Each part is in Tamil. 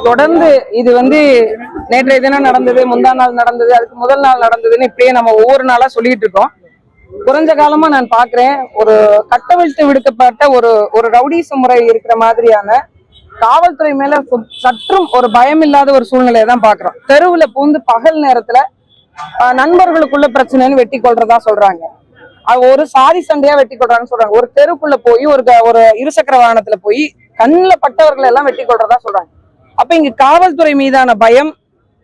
தொடர்ந்து இது நேற்றைய தினம் நடந்தது, முந்தா நாள் நடந்தது, அதுக்கு முதல் நாள் நடந்ததுன்னு இப்படியே நம்ம ஒவ்வொரு நாளா சொல்லிட்டு இருக்கோம். குறைஞ்ச காலமா நான் பாக்குறேன், ஒரு கட்டவிழ்த்து விடுக்கப்பட்ட ஒரு ரவுடிச முறை இருக்கிற மாதிரியான காவல்துறை மேல சற்றும் ஒரு பயம் இல்லாத ஒரு சூழ்நிலையை தான் பாக்குறோம். தெருவுல பூந்து பகல் நேரத்துல நண்பர்களுக்குள்ள பிரச்சனைன்னு வெட்டி கொள்றதா சொல்றாங்க. ஒரு சாதி சண்டையா வெட்டி கொள்றாங்கன்னு சொல்றாங்க. ஒரு தெருக்குள்ள போய் ஒரு இருசக்கர வாகனத்துல போய் கண்ணுல பட்டவர்களை எல்லாம் வெட்டி கொள்றதா சொல்றாங்க. அப்ப இங்க காவல்துறை மீதான பயம்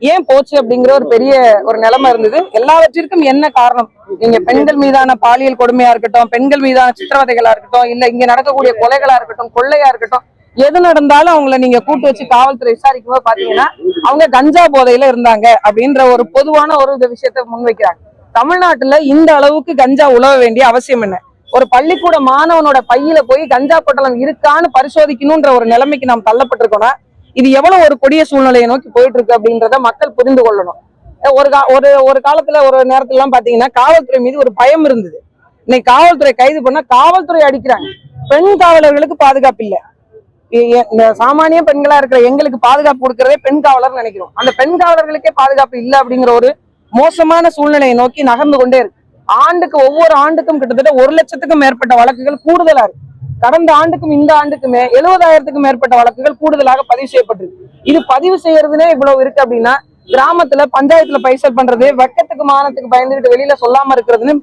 ஏன் போச்சு அப்படிங்கிற ஒரு பெரிய ஒரு நிலைமை இருந்தது. எல்லாவற்றிற்கும் என்ன காரணம்? நீங்க பெண்கள் மீதான பாலியல் கொடுமையா இருக்கட்டும், பெண்கள் மீதான சித்திரவதைகளா இருக்கட்டும், இல்ல இங்க நடக்கக்கூடிய கொலைகளா இருக்கட்டும், கொள்ளையா இருக்கட்டும், எது நடந்தாலும் அவங்கள நீங்க கூட்டு வச்சு காவல்துறை விசாரிக்கும் போது பாத்தீங்கன்னா அவங்க கஞ்சா போதையில இருந்தாங்க அப்படின்ற ஒரு பொதுவான ஒரு விஷயத்த முன்வைக்கிறாங்க. தமிழ்நாட்டுல இந்த அளவுக்கு கஞ்சா உழவ வேண்டிய அவசியம் என்ன? ஒரு பள்ளிக்கூட மாணவனோட பையில போய் கஞ்சா பொட்டலம் இருக்கான்னு பரிசோதிக்கணும்ன்ற ஒரு நிலைமைக்கு நாம் தள்ளப்பட்டிருக்கோம்னா இது எவ்வளவு ஒரு கொடிய சூழ்நிலையை நோக்கி போயிட்டு இருக்கு அப்படின்றத மக்கள் புரிந்து கொள்ளணும். ஒரு காலத்துல ஒரு நேரத்துல எல்லாம் பாத்தீங்கன்னா காவல்துறை மீது ஒரு பயம் இருந்தது. இன்னைக்கு காவல்துறை கைது பண்ணா காவல்துறை அடிக்கிறாங்க. பெண் காவலர்களுக்கு பாதுகாப்பு இல்லை. இந்த சாமானிய பெண்களா இருக்கிற எங்களுக்கு பாதுகாப்பு கொடுக்கறதே பெண் காவலர் நினைக்கிறோம். அந்த பெண் காவலர்களுக்கே பாதுகாப்பு இல்லை அப்படிங்கிற ஒரு மோசமான சூழ்நிலையை நோக்கி நகர்ந்து கொண்டே இருக்கு. ஒவ்வொரு ஆண்டுக்கும் கிட்டத்தட்ட 1 லட்சத்துக்கும் மேற்பட்ட வழக்குகள் கூடுதலா இருக்கு. கடந்த ஆண்டுக்கும் இந்த ஆண்டுக்குமே 70,000த்துக்கும் மேற்பட்ட வழக்குகள் கூடுதலாக பதிவு செய்யப்பட்டிருக்கு. இது பதிவு செய்யறதுனே இவ்வளவு இருக்கு அப்படின்னா கிராமத்துல பஞ்சாயத்துல பைசல் பண்றது, வெக்கத்துக்கு மானத்துக்கு பயந்துகிட்டு வெளியில சொல்லாம இருக்கிறதுன்னு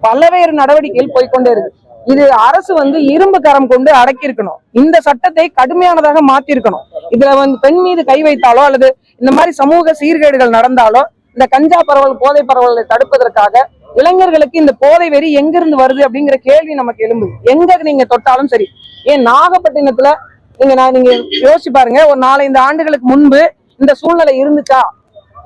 பல்வேறு நடவடிக்கைகள் போய்கொண்டே இருக்கு. இது அரசு இரும்பு கரம் கொண்டு அடக்கி இருக்கணும். இந்த சட்டத்தை கடுமையானதாக மாத்தி இருக்கணும். இதுல பெண் மீது கை வைத்தாலோ அல்லது இந்த மாதிரி சமூக சீர்கேடுகள் நடந்தாலோ இந்த கஞ்சா பரவல், போதை பரவலை தடுப்பதற்காக இளைஞர்களுக்கு இந்த போதை வெறி எங்கிருந்து வருது அப்படிங்கிற கேள்வி நமக்கு எழும்புது. எங்க நீங்க தொட்டாலும் சரி. ஏன் நாகப்பட்டினத்துல நீங்க யோசிச்சு பாருங்க, ஒரு 4-5 ஆண்டுகளுக்கு முன்பு இந்த சூழ்நிலை இருந்துச்சா?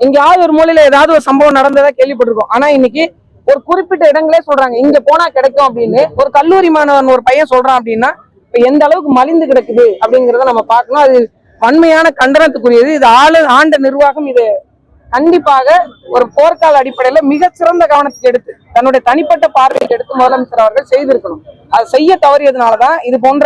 எங்கேயாவது ஒரு மூலையில ஏதாவது ஒரு சம்பவம் நடந்ததா கேள்விப்பட்டிருக்கோம். ஆனா இன்னைக்கு ஒரு குறிப்பிட்ட இடங்களே சொல்றாங்க இங்க போனா கிடைக்கும் அப்படின்னு. ஒரு கல்லூரி மாணவன் ஒரு பையன் சொல்றான் அப்படின்னா இப்ப எந்த அளவுக்கு மலிந்து கிடக்குது அப்படிங்கிறத நம்ம பார்க்கணும். அது வன்மையான கண்டனத்துக்குரியது. இது ஆண்ட நிர்வாகம் இது கண்டிப்பாக ஒரு போர்க்கால அடிப்படையில மிகச்சிறந்த கவனத்துக்கு எடுத்து தன்னுடைய தனிப்பட்ட பார்வையில் எடுத்து முதலமைச்சர் அவர்கள் செய்திருக்கணும். அதை செய்ய தவறியதுனாலதான் இது போன்ற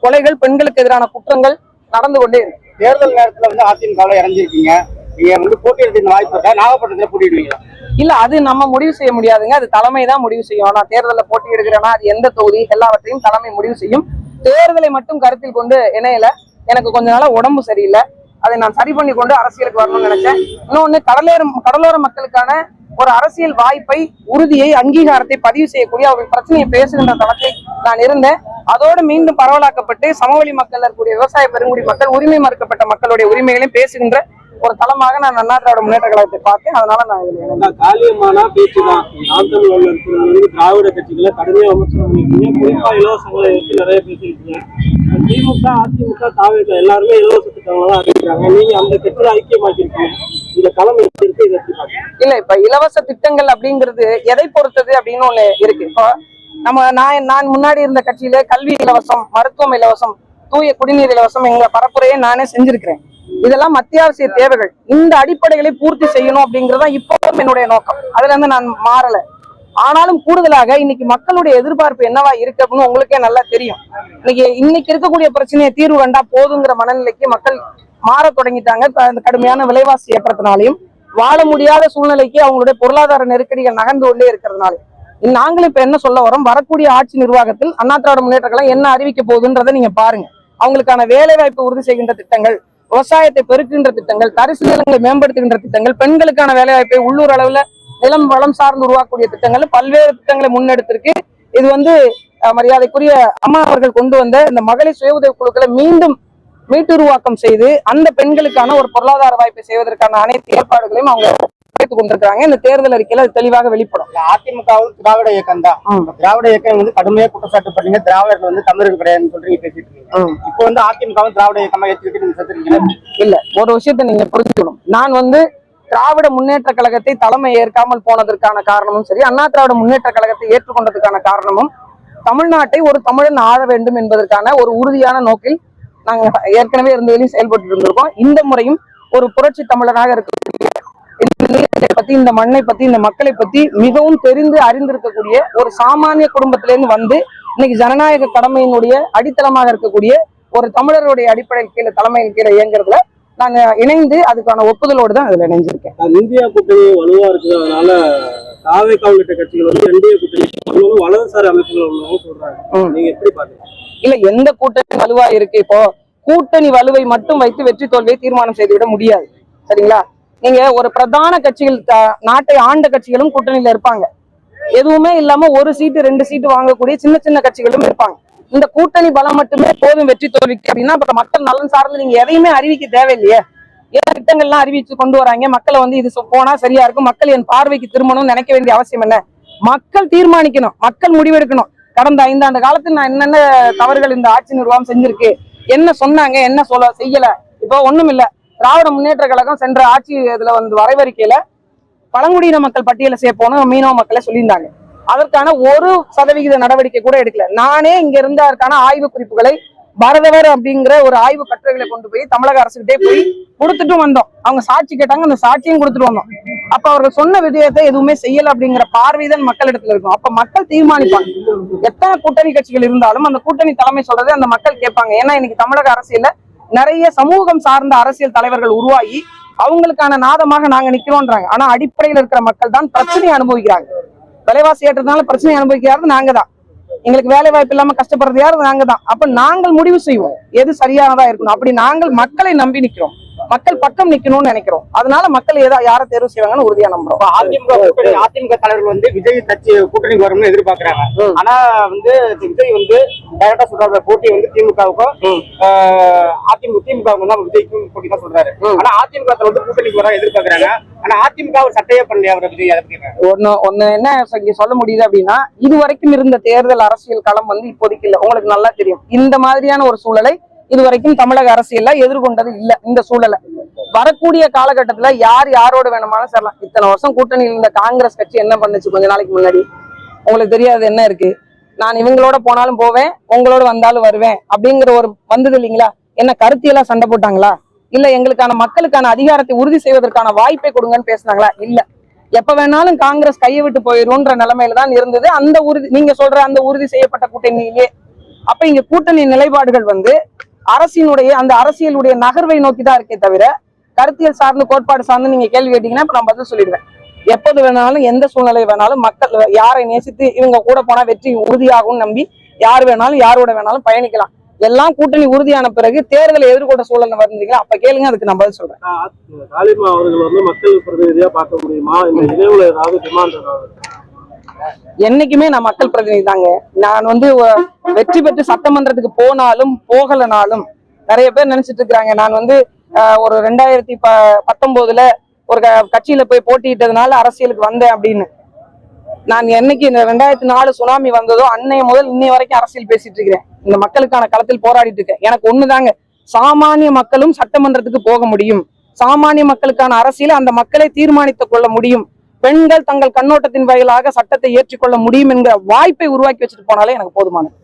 கொலைகள், பெண்களுக்கு எதிரான குற்றங்கள் நடந்து கொண்டே இருக்கு. தேர்தல் நேரத்துல அதிமுக இறங்கிருக்கீங்க, நீங்க போட்டியிட வாய்ப்பு இருக்கா? நாகப்பட்டினத்துல போட்டியிடுவீங்களா? இல்ல, அது நம்ம முடிவு செய்ய முடியாதுங்க. அது தலைமை தான் முடிவு செய்யும். நான் தேர்தலில் போட்டி எடுக்கிறேன்னா அது எந்த தொகுதி எல்லாவற்றையும் தலைமை முடிவு செய்யும். தேர்தலை மட்டும் கருத்தில் கொண்டு இணையல. எனக்கு கொஞ்ச நாளா உடம்பு சரியில்லை. அதை நான் சரி பண்ணி கொண்டு அரசியலுக்கு வரணும்னு நினைச்சேன். இன்னொன்னு, கடலோர மக்களுக்கான ஒரு அரசியல் வாய்ப்பை, உறுதியை, அங்கீகாரத்தை பதிவு செய்யக்கூடிய அவர்கள் பிரச்சனையை பேசுகின்ற தளத்தில் நான் இருந்தேன். அதோடு மீண்டும் பரவலாக்கப்பட்டு சமவெளி மக்கள் இருக்கக்கூடிய விவசாய பெருங்குடி மக்கள், உரிமை மறுக்கப்பட்ட மக்களுடைய உரிமைகளையும் பேசுகின்ற ஒரு தளமாக நான் அண்ணா திராவிட முன்னேற்ற கழகத்தை பார்த்தேன். அதனால நான் காலியமான பேச்சுதான் திராவிட கட்சிகளை கடுமையா விமர்சனம் பண்ணிருக்கீங்க. குறிப்பா இலவசங்களை வச்சு நிறைய பேசிருக்கீங்க. திமுக, அதிமுக, தாவேக எல்லாருமே இலவச திட்டங்களை தான் அறிவிக்கிறாங்க. நீங்க அந்த கட்சியில ஐக்கியமாக்கிருக்கீங்க. இந்த களம் எப்படி இருக்கு? இதை எப்படி பாருங்க. இல்ல, இப்ப இலவச திட்டங்கள் அப்படிங்கிறது எதை பொறுத்தது அப்படின்னு ஒண்ணு இருக்கு. இப்போ நான் முன்னாடி இருந்த கட்சியில கல்வி இலவசம், மருத்துவம் இலவசம், தூய குடிநீர் இலவசம் எங்க பரப்புரையை நானே செஞ்சிருக்கிறேன். இதெல்லாம் அத்தியாவசிய தேவைகள். இந்த அடிப்படைகளை பூர்த்தி செய்யணும் அப்படிங்கறதா இப்பவும் என்னுடைய நோக்கம். அதுல இருந்து நான் மாறல. ஆனாலும் கூடுதலாக இன்னைக்கு மக்களுடைய எதிர்பார்ப்பு என்னவா இருக்கு அப்படின்னு உங்களுக்கே நல்லா தெரியும். இன்னைக்கு இருக்கக்கூடிய பிரச்சனையை தீர்வு கண்டா போதுங்கிற மனநிலைக்கு மக்கள் மாற தொடங்கிட்டாங்க. கடுமையான விலைவாசி ஏற்றத்தினாலையும் வாழ முடியாத சூழ்நிலைக்கு அவங்களுடைய பொருளாதார நெருக்கடிகள் நகர்ந்து கொண்டே இருக்கிறதுனால நாங்களும் இப்ப என்ன சொல்ல வரோம், வரக்கூடிய ஆட்சி நிர்வாகத்தில் அண்ணா திராவிட முன்னேற்ற கழகம் என்ன அறிவிக்க போகுதுன்றதை நீங்க பாருங்க. அவங்களுக்கான வேலை வாய்ப்பு உறுதி செய்கின்ற திட்டங்கள், விவசாயத்தை பெருக்குகின்ற திட்டங்கள், தரிசு நிலங்களை மேம்படுத்துகின்ற திட்டங்கள், பெண்களுக்கான வேலை வாய்ப்பை உள்ளூர் அளவுல நிலம் வளம் சார்ந்து உருவாக்கக்கூடிய திட்டங்கள், பல்வேறு திட்டங்களை முன்னெடுத்திருக்கு. இது மரியாதைக்குரிய அம்மா அவர்கள் கொண்டு வந்த இந்த மகளிர் சுய உதவி குழுக்களை மீண்டும் மீட்டுருவாக்கம் செய்து அந்த பெண்களுக்கான ஒரு பொருளாதார வாய்ப்பை செய்வதற்கான அனைத்து ஏற்பாடுகளையும் அவங்க வைத்துக் கொண்டிருக்காங்க. இந்த தேர்தல் அறிக்கையில அது தெளிவாக வெளிப்படும். அதிமுகவும் திராவிட இயக்கம் தான். திராவிட இயக்கம் கடுமையா குற்றச்சாட்டு பண்ணீங்க. திராவிடர்கள் தமிழர்கள் கிடையாதுன்னு சொல்றீங்க, பேசிட்டு இருக்கீங்க. இப்போ அதிமுகவும் திராவிட இயக்கமா ஏற்றுக்கிட்டு இல்ல, ஒரு விஷயத்த நீங்க புரிஞ்சுக்கணும். நான் திராவிட முன்னேற்ற கழகத்தை தலைமை ஏற்காமல் போனதற்கான காரணமும் சரி, அண்ணா திராவிட முன்னேற்ற கழகத்தை ஏற்றுக்கொண்டதற்கான காரணமும் தமிழ்நாட்டை ஒரு தமிழன் ஆள வேண்டும் என்பதற்கான ஒரு உறுதியான நோக்கில் நாங்க ஏற்கனவே இருந்ததிலையும் செயல்பட்டு இருந்திருக்கோம். இந்த முறையும் ஒரு புரட்சி தமிழராக இருக்கக்கூடிய பத்தி, இந்த மண்ணை பத்தி, இந்த மக்களை பத்தி மிகவும் தெரிந்து அறிந்திருக்கக்கூடிய ஒரு சாமானிய குடும்பத்திலிருந்து இன்னைக்கு ஜனநாயக கடமையினுடைய அடித்தளமாக இருக்கக்கூடிய ஒரு தமிழருடைய அடிப்படையில் கீழே தலைமையின் கீழே இயங்குறதுல நாங்க இணைந்து அதுக்கான ஒப்புதலோடு தான் அதுல இணைஞ்சிருக்கேன். இந்தியா கூட்டணி வலுவா இருக்குது, அதனால தாவேகா உள்ளிட்ட கட்சிகள் வந்து என்டிஏ கூட்டணி வலதுசாரி அமைப்புகள் உள்ளவங்க சொல்றாங்க. நீங்க எப்படி பாக்குறீங்க? இல்ல, எந்த கூட்டணி வலுவா இருக்கு? இப்போ கூட்டணி வலுவை மட்டும் வைத்து வெற்றி தோல்வியை தீர்மானம் செய்துவிட முடியாது. சரிங்களா? நீங்க ஒரு பிரதான கட்சிகள், நாட்டை ஆண்ட கட்சிகளும் கூட்டணியில இருப்பாங்க. எதுவுமே இல்லாம ஒரு சீட்டு 2 சீட்டு வாங்கக்கூடிய சின்ன சின்ன கட்சிகளும் இருப்பாங்க. இந்த கூட்டணி பலம் மட்டுமே போதும் வெற்றி தோல்விக்கு அப்படின்னா அப்புறம் மக்கள் நலன் சார்ந்து நீங்க எதையுமே அறிவிக்க தேவையில்லையே. ஏன் திட்டங்கள்லாம் அறிவிச்சு கொண்டு வராங்க? மக்களை வந்து இது போனா சரியா இருக்கும், மக்கள் என் பார்வைக்கு திரும்பணும்னு நினைக்க வேண்டிய அவசியம் என்ன? மக்கள் தீர்மானிக்கணும், மக்கள் முடிவெடுக்கணும். கடந்த 5 ஆண்டு காலத்தில் நான் என்னென்ன தவறுகள் இந்த ஆட்சி நிர்வாகம் செஞ்சிருக்கு, என்ன சொன்னாங்க, என்ன செய்யல. இப்போ ஒண்ணும் இல்ல. திராவிட முன்னேற்ற கழகம் சென்ற ஆட்சி இதுல வந்து வரைவறிக்கையில பழங்குடியின மக்கள் பட்டியலை சேர்ப்போன்னு மீனவ மக்களை சொல்லியிருந்தாங்க. அதற்கான 1% நடவடிக்கை கூட எடுக்கல. நானே இங்க இருந்த அதற்கான ஆய்வு குறிப்புகளை பரதவர் அப்படிங்கிற ஒரு ஆய்வு கட்டுரைகளை கொண்டு போய் தமிழக அரசுகிட்டே போய் கொடுத்துட்டும் வந்தோம். அவங்க சாட்சி கேட்டாங்க, அந்த சாட்சியும் கொடுத்துட்டு வந்தோம். அப்ப அவர்கள் சொன்ன விடயத்தை எதுவுமே செய்யல அப்படிங்கிற பார்வைதான் மக்களிடத்துல இருக்கும். அப்ப மக்கள் தீர்மானிப்பாங்க. எத்தனை கூட்டணி கட்சிகள் இருந்தாலும் அந்த கூட்டணி தலைமை சொல்றதை அந்த மக்கள் கேட்பாங்க. ஏன்னா இன்னைக்கு தமிழக அரசியல்ல நிறைய சமூகம் சார்ந்த அரசியல் தலைவர்கள் உருவாகி அவங்களுக்கான நாதமாக நாங்க நிக்கிறோம்ன்றாங்க. ஆனா அடிப்படையில் இருக்கிற மக்கள் தான் பிரச்சனையை அனுபவிக்கிறாங்க. விலைவாசி ஏற்றதுனால பிரச்சனை அனுபவிக்கிறது நாங்க தான். எங்களுக்கு வேலை வாய்ப்பு இல்லாம கஷ்டப்படுறது யாரு? நாங்க தான். அப்ப நாங்கள் முடிவு செய்வோம் எது சரியானதா இருக்கணும். அப்படி நாங்கள் மக்களை நம்பி நிக்கிறோம், மக்கள் பக்கம் நிக்கணும்னு நினைக்கிறோம். அதனால மக்கள் யாரை தேர்வு செய்வாங்கன்னு உறுதியா நம்புறோம். அதிமுக தலைவர்கள் வந்து விஜய் கட்சி கூட்டணிக்கு வரும்னு எதிர்பார்க்கிறாங்க. ஆனா வந்து விஜய் வந்து டைரக்டா சொல்றாரு, போட்டி வந்து திமுகவுக்கும் திமுகவுக்கும் தான் விஜய்க்கும் போட்டி தான் சொல்றாரு. ஆனா அதிமுக வந்து கூட்டணிக்கு வர எதிர்பார்க்கிறாங்க. ஆனா அதிமுக ஒரு சட்டையே பண்ணலையா அவர் விஜய்? ஒண்ணு என்ன இங்க சொல்ல முடியுது அப்படின்னா, இதுவரைக்கும் இருந்த தேர்தல் அரசியல் களம் வந்து இப்போதைக்கு இல்ல. உங்களுக்கு நல்லா தெரியும், இந்த மாதிரியான ஒரு சூழலை இதுவரைக்கும் தமிழக அரசியல்ல எதிர்கொண்டது இல்ல. இந்த சூழலை வரக்கூடிய காலகட்டத்துல யார் யாரோட வேணுமாலும் சேரலாம். இத்தனை வருஷம் கூட்டணியில் இருந்த காங்கிரஸ் கட்சி என்ன பண்ணுச்சு கொஞ்ச நாளைக்கு முன்னாடி? உங்களுக்கு தெரியாது என்ன இருக்கு? நான் இவங்களோட போனாலும் போவேன், உங்களோட வந்தாலும் வருவேன் அப்படிங்கிற ஒரு வந்தது இல்லைங்களா? என்ன கருத்தியெல்லாம் சண்டை போட்டாங்களா? இல்ல எங்களுக்கான மக்களுக்கான அதிகாரத்தை உறுதி செய்வதற்கான வாய்ப்பை கொடுங்கன்னு பேசினாங்களா? இல்ல. எப்ப வேணாலும் காங்கிரஸ் கையை விட்டு போயிடும்ன்ற நிலைமையில தான் இருந்தது அந்த உறுதி. நீங்க சொல்ற அந்த உறுதி செய்யப்பட்ட கூட்டணியிலே அப்ப இங்க கூட்டணி நிலைப்பாடுகள் வந்து அரசினுடைய அந்த அரசியலுடைய நகர்வை நோக்கி தான் இருக்கே தவிர கருத்தியல் சார்ந்து கோட்பாடு சார்ந்து நீங்க கேள்வி கேட்டீங்கன்னா இப்ப நான் பதில் சொல்லிடுவேன். எப்போது வேணாலும் எந்த சூழ்நிலை வேணாலும் மக்கள் யாரை நேசித்து இவங்க கூட போனா வெற்றி உறுதியாகும் நம்பி யார் வேணாலும் யாரோட வேணாலும் பயணிக்கலாம். எல்லாம் கூட்டணி உறுதியான பிறகு தேர்தலை எதிர்கொண்ட சூழல் வந்தீங்களா அப்ப கேளுங்க, அதுக்கு நான் பதில் சொல்றேன். தாலிமா அவர்கள் வந்து மக்கள் பிரதிநிதியா பார்க்க முடியுமா? இந்த இணைவுல ஏதாவது டிமாண்ட் ஏதாவது? என்னைக்குமே நான் மக்கள் பிரதிநிதி தாங்க. நான் வந்து வெற்றி பெற்று சட்டமன்றத்துக்கு போனாலும் போகலனாலும் நிறைய பேர் நினைச்சிட்டு இருக்கிறாங்க நான் வந்து ஒரு 2019 ஒரு கட்சியில போய் போட்டியிட்டதுனால அரசியலுக்கு வந்தேன் அப்படின்னு. நான் என்னைக்கு இந்த 2004 சுனாமி வந்ததோ அன்னைய முதல் இன்னைய வரைக்கும் அரசியல் பேசிட்டு இருக்கிறேன். இந்த மக்களுக்கான களத்தில் போராடிட்டு இருக்கேன். எனக்கு ஒண்ணுதாங்க, சாமானிய மக்களும் சட்டமன்றத்துக்கு போக முடியும், சாமானிய மக்களுக்கான அரசியலை அந்த மக்களை தீர்மானித்துக் கொள்ள முடியும், பெண்கள் தங்கள் கண்ணோட்டத்தின் வாயிலாக சட்டத்தை ஏற்றுக்கொள்ள முடியும் என்கிற வாய்ப்பை உருவாக்கி வச்சுட்டு போனாலே எனக்கு போதுமானது.